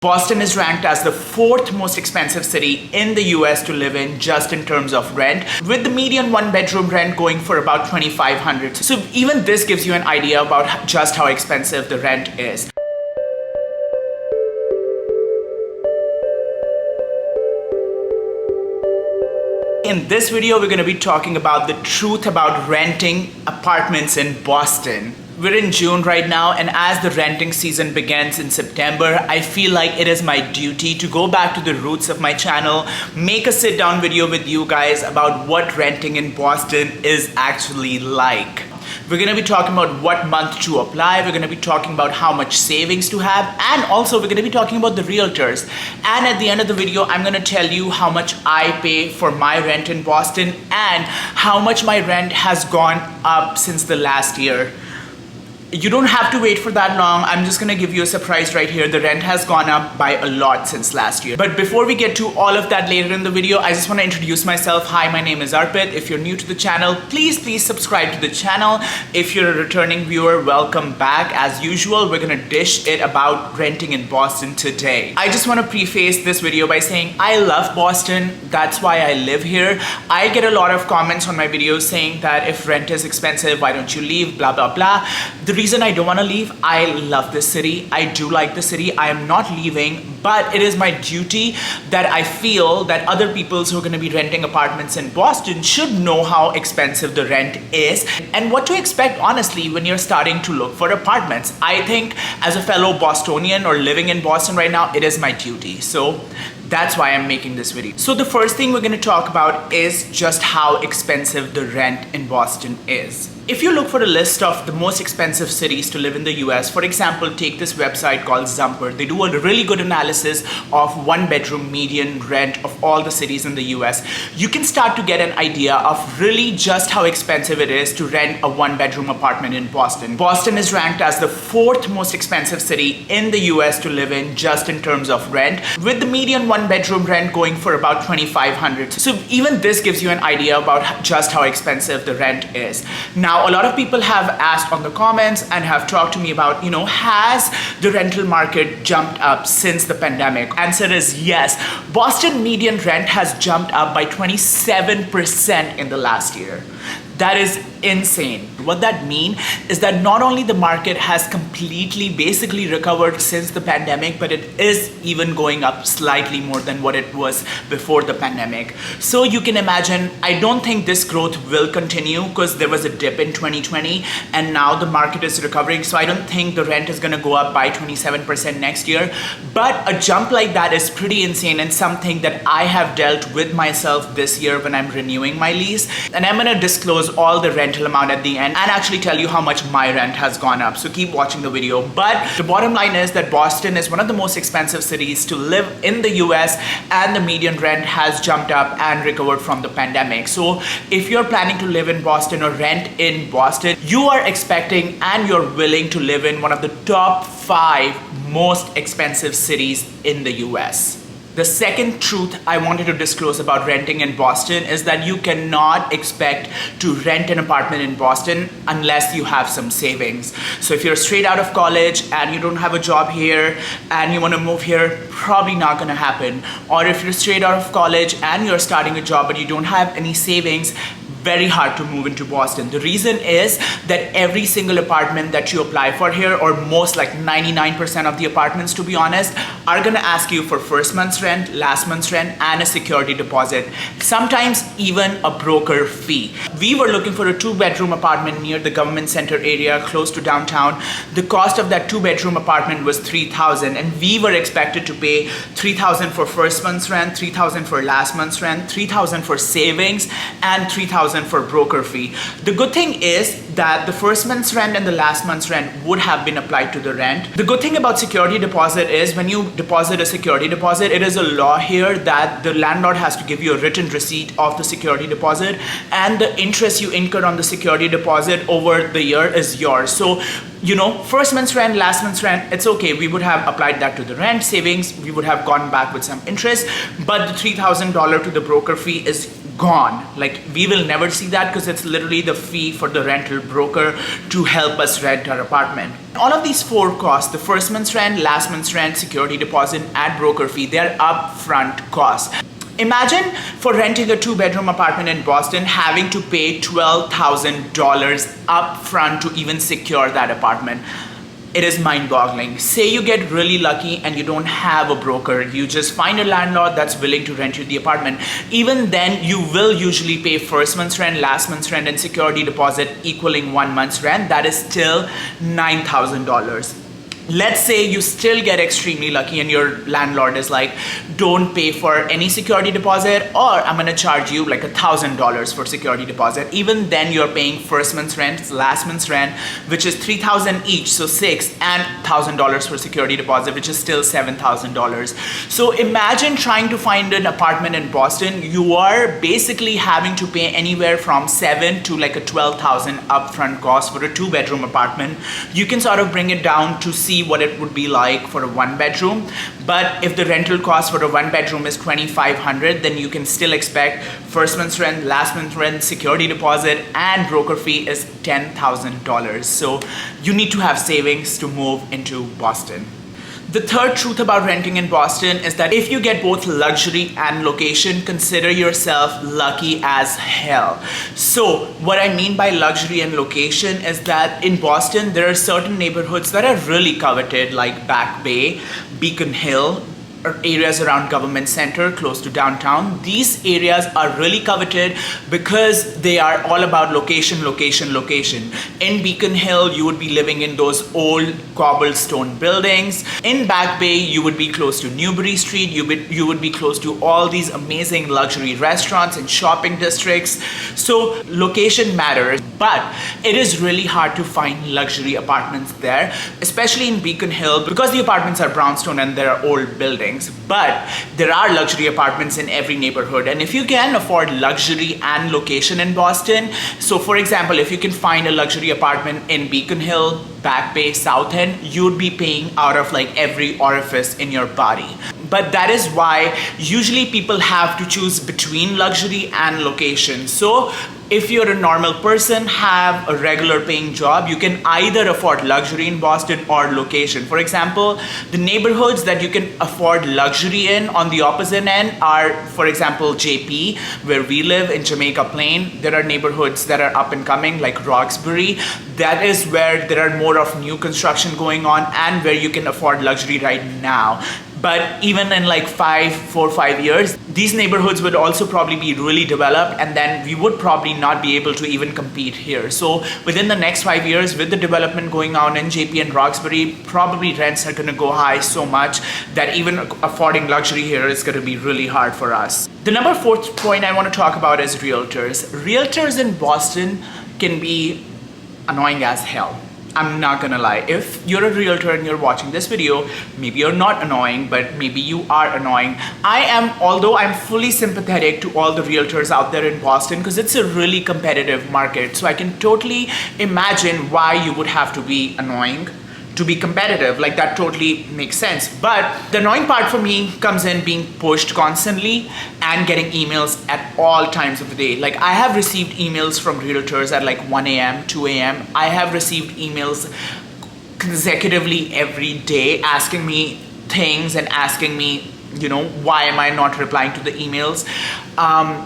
Boston is ranked as the fourth most expensive city in the US to live in just in terms of rent, with the median one-bedroom rent going for about $2,500. So even this gives you an idea about just how expensive the rent is. In this video, we're going to be talking about the truth about renting apartments in Boston. We're in June right now, and as the renting season begins in September, I feel like it is my duty to go back to the roots of my channel, make a sit-down video with you guys about what renting in Boston is actually like. We're going to be talking about what month to apply, we're going to be talking about how much savings to have, and also we're going to be talking about the Realtors. And at the end of the video, I'm going to tell you how much I pay for my rent in Boston and how much my rent has gone up since the last year. You don't have to wait for that long. I'm just gonna give you a surprise right here. The rent has gone up by a lot since last year. But before we get to all of that later in the video, I just wanna introduce myself. Hi, my name is Arpit. If you're new to the channel, please subscribe to the channel. If you're a returning viewer, welcome back. As usual, we're gonna dish it about renting in Boston today. I just wanna preface this video by saying I love Boston. That's why I live here. I get a lot of comments on my videos saying that if rent is expensive, why don't you leave, blah, blah, blah. The reason I don't want to leave, I love this city. I do like the city. I am not leaving, but it is my duty that I feel that other people who are going to be renting apartments in Boston should know how expensive the rent is and what to expect honestly when you're starting to look for apartments. I think as a fellow Bostonian or living in Boston right now, it is my duty. So that's why I'm making this video. So the first thing we're going to talk about is just how expensive the rent in Boston is. If you look for a list of the most expensive cities to live in the US, for example, take this website called Zumper. They do a really good analysis of one-bedroom median rent of all the cities in the US. You can start to get an idea of really just how expensive it is to rent a one-bedroom apartment in Boston. Boston is ranked as the fourth most expensive city in the US to live in just in terms of rent, with the median one-bedroom rent going for about $2,500. So even this gives you an idea about just how expensive the rent is. Now, a lot of people have asked on the comments and have talked to me about, has the rental market jumped up since the pandemic? Answer is yes. Boston median rent has jumped up by 27% in the last year. That is insane. What that means is that not only the market has completely basically recovered since the pandemic, but it is even going up slightly more than what it was before the pandemic. So you can imagine, I don't think this growth will continue because there was a dip in 2020 and now the market is recovering. So I don't think the rent is going to go up by 27% next year. But a jump like that is pretty insane and something that I have dealt with myself this year when I'm renewing my lease. And I'm going to disclose all the rental amount at the end and actually tell you how much my rent has gone up. So keep watching the video. But the bottom line is that Boston is one of the most expensive cities to live in the US, and the median rent has jumped up and recovered from the pandemic. So if you're planning to live in Boston or rent in Boston, you are expecting and you're willing to live in one of the top 5 most expensive cities in the US. The second truth I wanted to disclose about renting in Boston is that you cannot expect to rent an apartment in Boston unless you have some savings. So if you're straight out of college and you don't have a job here and you want to move here, probably not going to happen. Or if you're straight out of college and you're starting a job but you don't have any savings, very hard to move into Boston. The reason is that every single apartment that you apply for here, or most like 99% of the apartments to be honest, are gonna ask you for first month's rent, last month's rent, and a security deposit. Sometimes even a broker fee. We were looking for a 2-bedroom apartment near the government center area close to downtown. The cost of that 2-bedroom apartment was $3,000 and we were expected to pay $3,000 for first month's rent, $3,000 for last month's rent, $3,000 for savings, and $3,000 for broker fee. The good thing is that the first month's rent and the last month's rent would have been applied to the rent. The good thing about security deposit is when you deposit a security deposit, it is a law here that the landlord has to give you a written receipt of the security deposit, and the interest you incur on the security deposit over the year is yours. So first month's rent, last month's rent, it's okay. We would have applied that to the rent. Savings, we would have gone back with some interest, but the $3,000 to the broker fee is gone. Like, we will never see that because it's literally the fee for the rental broker to help us rent our apartment. All of these 4 costs, the first month's rent, last month's rent, security deposit, and broker fee, they're upfront costs. Imagine for renting a 2-bedroom apartment in Boston, having to pay $12,000 upfront to even secure that apartment. It is mind-boggling. Say you get really lucky and you don't have a broker, you just find a landlord that's willing to rent you the apartment. Even then, you will usually pay first month's rent, last month's rent, and security deposit equaling 1 month's rent. That is still $9,000. Let's say you still get extremely lucky and your landlord is like, don't pay for any security deposit, or I'm gonna charge you like $1,000 for security deposit. Even then, you're paying first month's rent, last month's rent, which is $3,000 each, so $6,000, and $1,000 for security deposit, which is still $7,000. So imagine trying to find an apartment in Boston. You are basically having to pay anywhere from $7,000 to like a $12,000 upfront cost for a 2-bedroom apartment. You can sort of bring it down to see what it would be like for a 1-bedroom, but if the rental cost for a 1-bedroom is $2,500, then you can still expect first month's rent, last month's rent, security deposit, and broker fee is $10,000. So you need to have savings to move into Boston. The third truth about renting in Boston is that if you get both luxury and location, consider yourself lucky as hell. So what I mean by luxury and location is that in Boston, there are certain neighborhoods that are really coveted, like Back Bay, Beacon Hill, or areas around Government Center close to downtown. These areas are really coveted because they are all about location, location, location. In Beacon Hill, you would be living in those old cobblestone buildings. In Back Bay, you would be close to Newbury Street. You would be close to all these amazing luxury restaurants and shopping districts. So location matters, but it is really hard to find luxury apartments there, especially in Beacon Hill, because the apartments are brownstone and they're old buildings. But there are luxury apartments in every neighborhood, and if you can afford luxury and location in Boston, so for example, if you can find a luxury apartment in Beacon Hill, Back Bay, South End, you'd be paying out of like every orifice in your body. But that is why usually people have to choose between luxury and location. So if you're a normal person, have a regular paying job, you can either afford luxury in Boston or location. For example, the neighborhoods that you can afford luxury in on the opposite end are, for example, JP, where we live in Jamaica Plain. There are neighborhoods that are up and coming like Roxbury. That is where there are more of new construction going on and where you can afford luxury right now. But even in like 4 or 5 years, these neighborhoods would also probably be really developed, and then we would probably not be able to even compete here. So within the next 5 years, with the development going on in JP and Roxbury, probably rents are gonna go high so much that even affording luxury here is gonna be really hard for us. The number 4th point I wanna talk about is realtors. Realtors in Boston can be annoying as hell. I'm not gonna lie. If you're a realtor and you're watching this video, maybe you're not annoying, but maybe you are annoying. Although I'm fully sympathetic to all the realtors out there in Boston because it's a really competitive market. So I can totally imagine why you would have to be annoying to be competitive. Like, that totally makes sense. But the annoying part for me comes in being pushed constantly and getting emails at all times of the day. Like, I have received emails from realtors at like 1 a.m., 2 a.m. I have received emails consecutively every day asking me things and asking me, why am I not replying to the emails?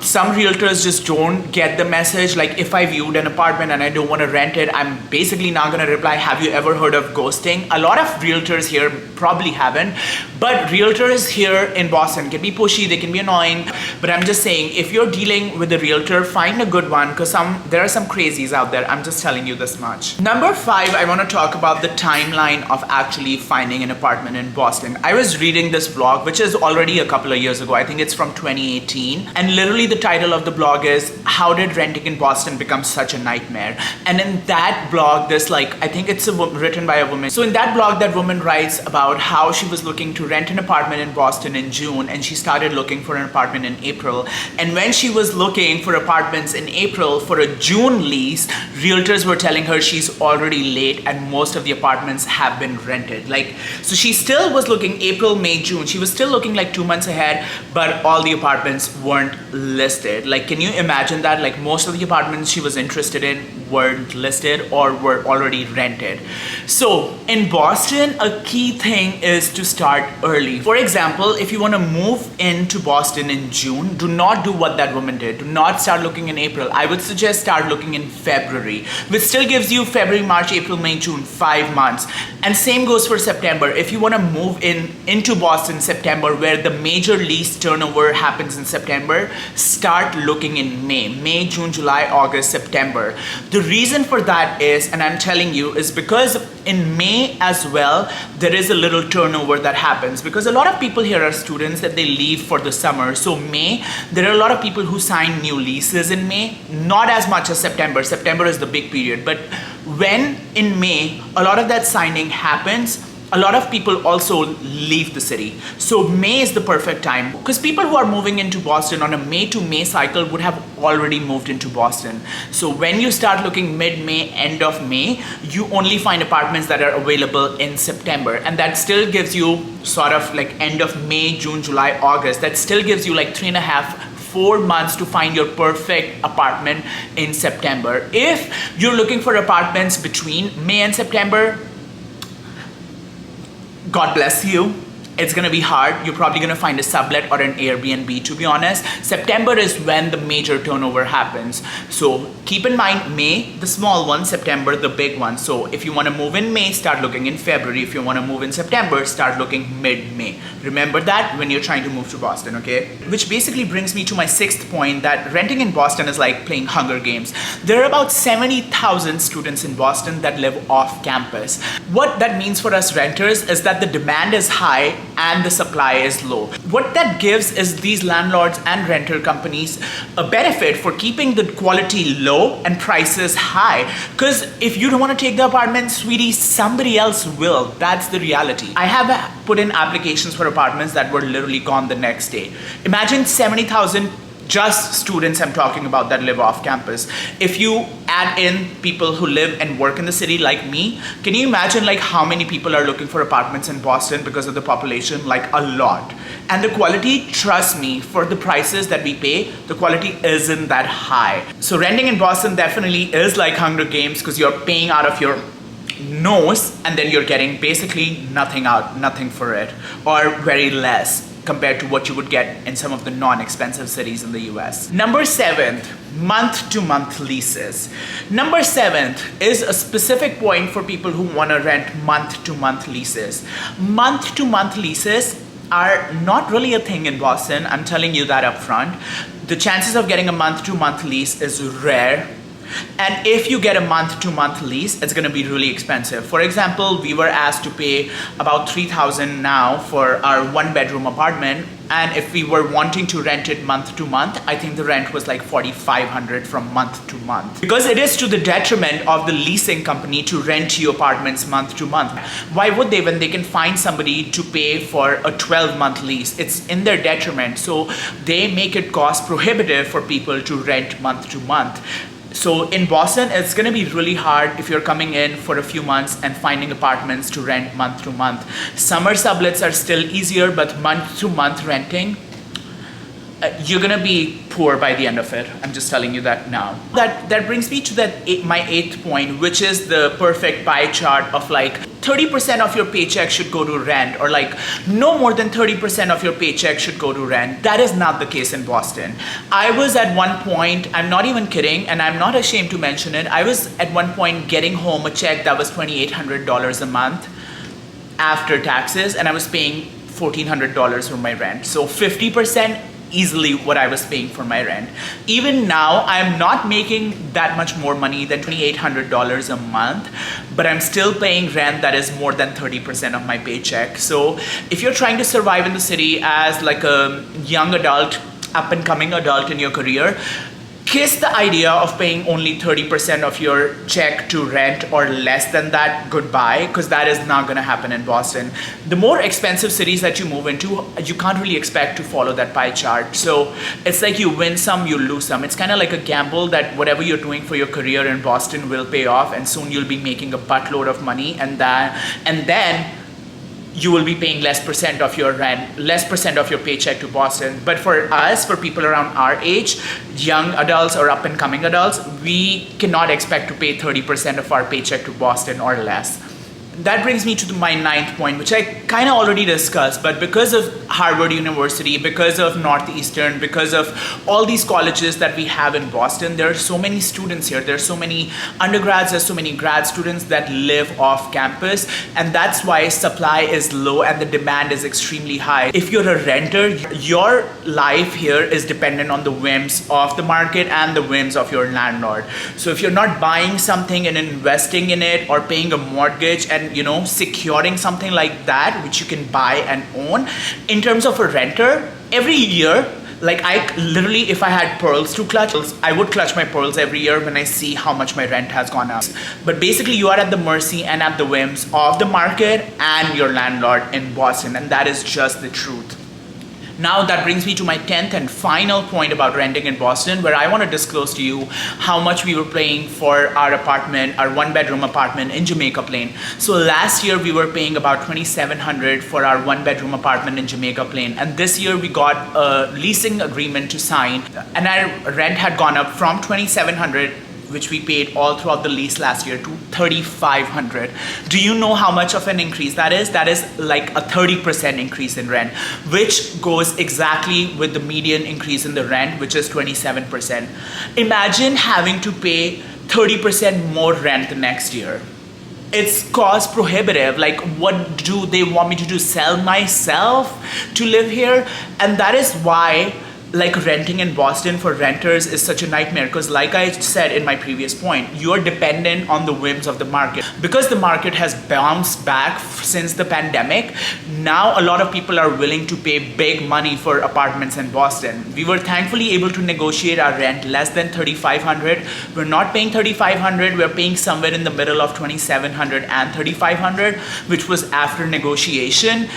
Some realtors just don't get the message. Like, if I viewed an apartment and I don't want to rent it, I'm basically not going to reply, have you ever heard of ghosting? A lot of realtors here probably haven't, but realtors here in Boston can be pushy, they can be annoying. But I'm just saying, if you're dealing with a realtor, find a good one, because there are some crazies out there. I'm just telling you this much. Number 5, I want to talk about the timeline of actually finding an apartment in Boston. I was reading this blog, which is already a couple of years ago. I think it's from 2018. And literally the title of the blog is, How Did Renting in Boston Become Such a Nightmare? And in that blog, I think it's written by a woman. So in that blog, that woman writes about about how she was looking to rent an apartment in Boston in June, and she started looking for an apartment in April. And when she was looking for apartments in April for a June lease, realtors were telling her she's already late and most of the apartments have been rented. So she still was looking April, May, June. She was still looking like 2 months ahead, but all the apartments weren't listed. Can you imagine that? Most of the apartments she was interested in weren't listed or were already rented. So in Boston, a key thing is to start early. For example, if you want to move into Boston in June, do not do what that woman did. Do not start looking in April. I would suggest start looking in February, which still gives you February, March, April, May, June, 5 months. And same goes for September. If you want to move into Boston September, where the major lease turnover happens in September, start looking in May, June, July, August, September. The reason for that is, and I'm telling you, is because in May as well, there is a little turnover that happens because a lot of people here are students that they leave for the summer. So May, there are a lot of people who sign new leases in May, not as much as September. September is the big period, but when in May, a lot of that signing happens, a lot of people also leave the city. So May is the perfect time because people who are moving into Boston on a May to May cycle would have already moved into Boston. So when you start looking mid-May, end of May, you only find apartments that are available in September. And that still gives you sort of end of May, June, July, August. That still gives you 3.5-4 months to find your perfect apartment in September. If you're looking for apartments between May and September, God bless you. It's gonna be hard. You're probably gonna find a sublet or an Airbnb, to be honest. September is when the major turnover happens. So keep in mind May, the small one, September, the big one. So if you wanna move in May, start looking in February. If you wanna move in September, start looking mid-May. Remember that when you're trying to move to Boston, okay? Which basically brings me to my 6th point, that renting in Boston is like playing Hunger Games. There are about 70,000 students in Boston that live off campus. What that means for us renters is that the demand is high and the supply is low. What that gives is these landlords and renter companies a benefit for keeping the quality low and prices high. Because if you don't want to take the apartment, sweetie, somebody else will. That's the reality. I have put in applications for apartments that were literally gone the next day. Imagine 70,000 just students I'm talking about that live off campus. If you add in people who live and work in the city like me, can you imagine how many people are looking for apartments in Boston because of the population? A lot. And the quality, trust me, for the prices that we pay, the quality isn't that high. So renting in Boston definitely is like Hunger Games because you're paying out of your nose and then you're getting basically nothing for it, or very less compared to what you would get in some of the non-expensive cities in the US. Number 7, month-to-month leases. Number 7 is a specific point for people who want to rent month-to-month leases. Month-to-month leases are not really a thing in Boston. I'm telling you that up front. The chances of getting a month-to-month lease is rare. And if you get a month-to-month lease, it's going to be really expensive. For example, we were asked to pay about $3,000 now for our 1-bedroom apartment. And if we were wanting to rent it month to month, I think the rent was like $4,500 from month to month. Because it is to the detriment of the leasing company to rent you apartments month to month. Why would they when they can find somebody to pay for a 12-month lease? It's in their detriment. So they make it cost prohibitive for people to rent month to month. So in Boston, it's going to be really hard if you're coming in for a few months and finding apartments to rent month to month. Summer sublets are still easier, but month to month renting, you're going to be poor by the end of it. I'm just telling you that now. That brings me to my 8th point, which is the perfect pie chart of 30% of your paycheck should go to rent, or no more than 30% of your paycheck should go to rent. That is not the case in Boston. I was at one point, I'm not even kidding, and I'm not ashamed to mention it, I was at one point getting home a check that was $2,800 a month after taxes, and I was paying $1,400 for my rent. So 50% easily what I was paying for my rent. Even now, I'm not making that much more money than $2,800 a month, but I'm still paying rent that is more than 30% of my paycheck. So if you're trying to survive in the city as a young adult, up and coming adult in your career, kiss the idea of paying only 30% of your check to rent or less than that goodbye, because that is not going to happen in Boston. The more expensive cities that you move into, you can't really expect to follow that pie chart. So it's like you win some, you lose some. It's kind of like a gamble that whatever you're doing for your career in Boston will pay off, and soon you'll be making a buttload of money, and then you will be paying less percent of your rent, less percent of your paycheck to Boston. But for us, for people around our age, young adults or up and coming adults, we cannot expect to pay 30% of our paycheck to Boston or less. That brings me to my ninth point, which I kind of already discussed, but because of Harvard University, because of Northeastern, because of all these colleges that we have in Boston, there are so many students here. There are so many undergrads, there's so many grad students that live off campus, and that's why supply is low and the demand is extremely high. If you're a renter, your life here is dependent on the whims of the market and the whims of your landlord. So if you're not buying something and investing in it or paying a mortgage and securing something like that which you can buy and own, in terms of a renter, every year, like I literally, if I had pearls to clutch, I would clutch my pearls every year when I see how much my rent has gone up. But basically you are at the mercy and at the whims of the market and your landlord in Boston, and that is just the truth. Now that brings me to my 10th and final point about renting in Boston, where I want to disclose to you how much we were paying for our apartment, our one-bedroom apartment in Jamaica Plain. So last year we were paying about $2,700 for our one-bedroom apartment in Jamaica Plain, and this year we got a leasing agreement to sign, and our rent had gone up from $2,700, which we paid all throughout the lease last year, to $3,500. Do you know how much of an increase that is? That is like a 30% increase in rent, which goes exactly with the median increase in the rent, which is 27%. Imagine having to pay 30% more rent the next year. It's cost prohibitive. Like, what do they want me to do? Sell myself to live here? And that is why renting in Boston for renters is such a nightmare, because like I said in my previous point, you're dependent on the whims of the market. Because the market has bounced back since the pandemic, now a lot of people are willing to pay big money for apartments in Boston. We were thankfully able to negotiate our rent less than $3,500. We're not paying $3,500, we're paying somewhere in the middle of $2,700 and $3,500, which was after negotiation.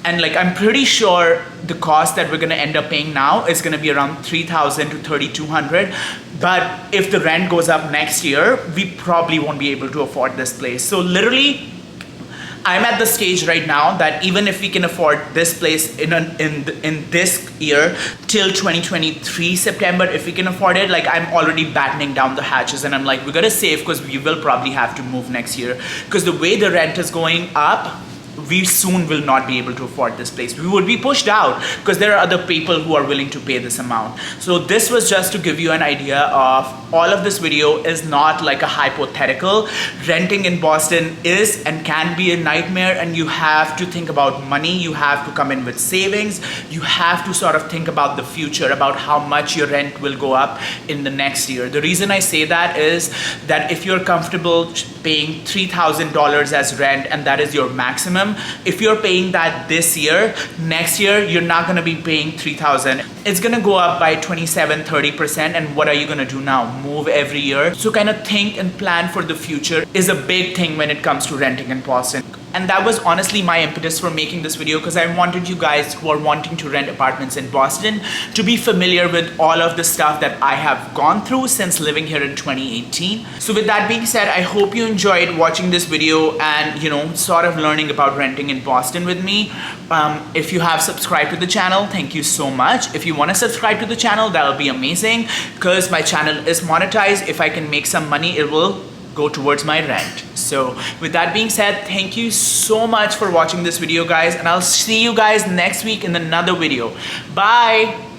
And I'm pretty sure the cost that we're going to end up paying now is going to be around $3,000 to $3,200. But if the rent goes up next year, we probably won't be able to afford this place. So literally, I'm at the stage right now that even if we can afford this place in this year till 2023 September, if we can afford it, I'm already battening down the hatches, and I'm like, we gotta save, because we will probably have to move next year, because the way the rent is going up, we soon will not be able to afford this place. We would be pushed out because there are other people who are willing to pay this amount. So this was just to give you an idea of all of this video is not like a hypothetical. Renting in Boston is and can be a nightmare, and you have to think about money. You have to come in with savings. You have to sort of think about the future, about how much your rent will go up in the next year. The reason I say that is that if you're comfortable paying $3,000 as rent and that is your maximum, if you're paying that this year, next year you're not going to be paying $3,000. It's going to go up by 27-30%, and what are you going to do now? Move every year? So kind of think and plan for the future is a big thing when it comes to renting in Boston. And that was honestly my impetus for making this video, because I wanted you guys who are wanting to rent apartments in Boston to be familiar with all of the stuff that I have gone through since living here in 2018. So with that being said, I hope you enjoyed watching this video and sort of learning about renting in Boston with me. If you have subscribed to the channel, thank you so much. If you want to subscribe to the channel, that'll be amazing, because my channel is monetized. If I can make some money, it will go towards my rent. So with that being said, thank you so much for watching this video, guys, and I'll see you guys next week in another video. Bye.